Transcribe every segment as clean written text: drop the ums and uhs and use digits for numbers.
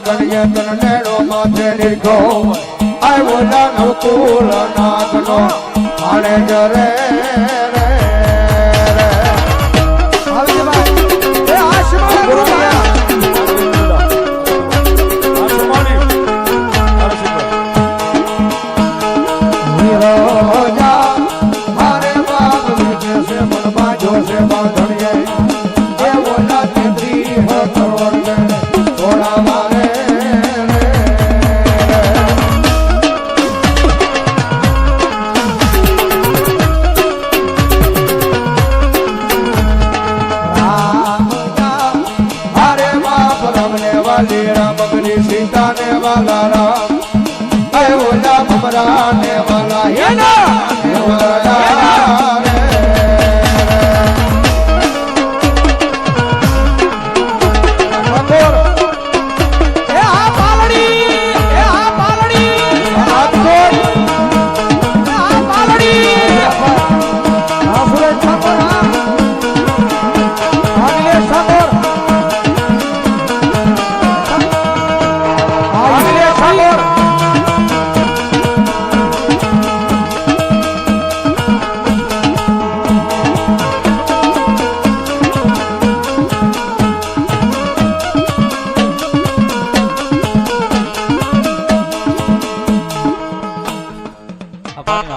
ગણીએ તન નેડો માથે નીકળો આવ્યો જાનો કુલ નાગનો હાલે જરે सीता ने वाला राम आयो राम मराने वाला ये ना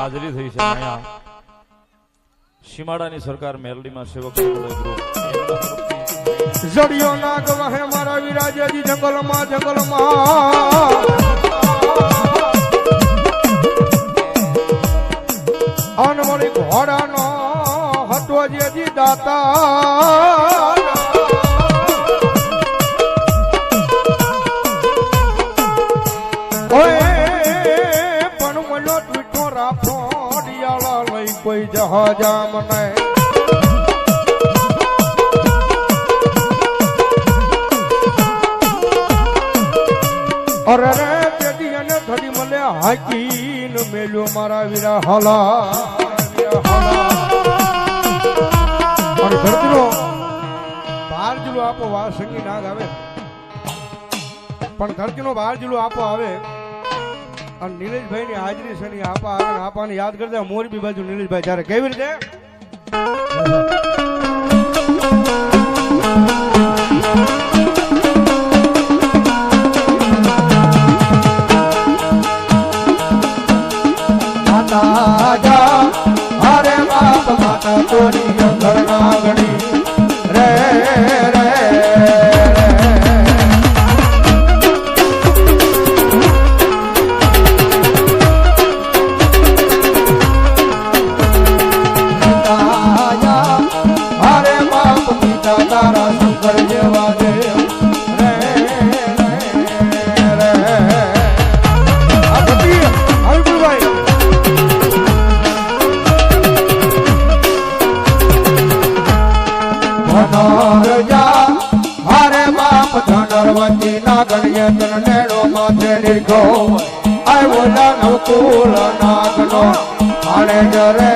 હાજરી થઈ છે અહીંયા સીમાડાની સરકાર મેલડીમાં સેવક જડિયો નાગ વહે મારા વિરાજાજી જંગલમાં અનમળી ઘોડાનો હતો જેજી દાતા कोई जहाजा मने और रे तेदी ने थड़ी मले हाकीन मेलो मारा वीरा हला और धरतीनो बार जिलो आपो वा संगी नाग आवे पण धरतीनो बार जिलो आपो आवे અને નીલેશભાઈ ની હાજરી છે ની આપા આવે આપાને યાદ કરજે મોરબી બાજુ નીલેશભાઈ જ્યારે કેવી રીતે માતા જા અરે બાપ માતા તોરી ઘરના ગણી રે રે તારા શંકર જેવા દેવ રે રે રે આ બધી આવી ભાઈ ધનર જા હારે બાપ ધનરવતી ના ગણીએ તન નેડો માથે નીકળો આવ્યો જાનો કુલ નાગનો હાલે જરે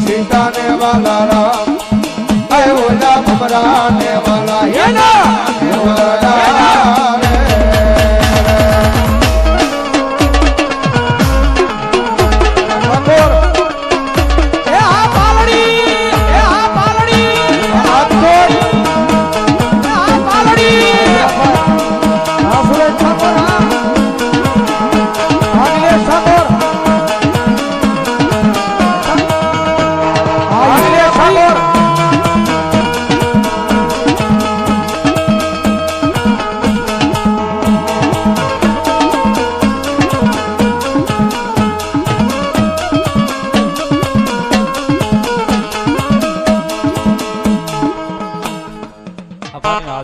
सीता ने वाला राम आयो राम मराने वाला ये ना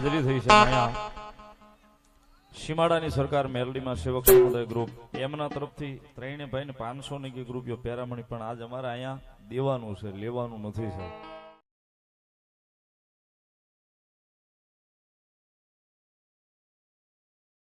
હાજરી થઈ છે અહીંયા સીમાડાની સરકાર મેલડીમાં સેવક સમુદાય ગ્રુપ એમના તરફથી ત્રણે ભાઈને 500 ની રૂપિયો પેરામણી પણ આજ અમારે અહીંયા દેવાનું છે, લેવાનું નથી સાહેબ.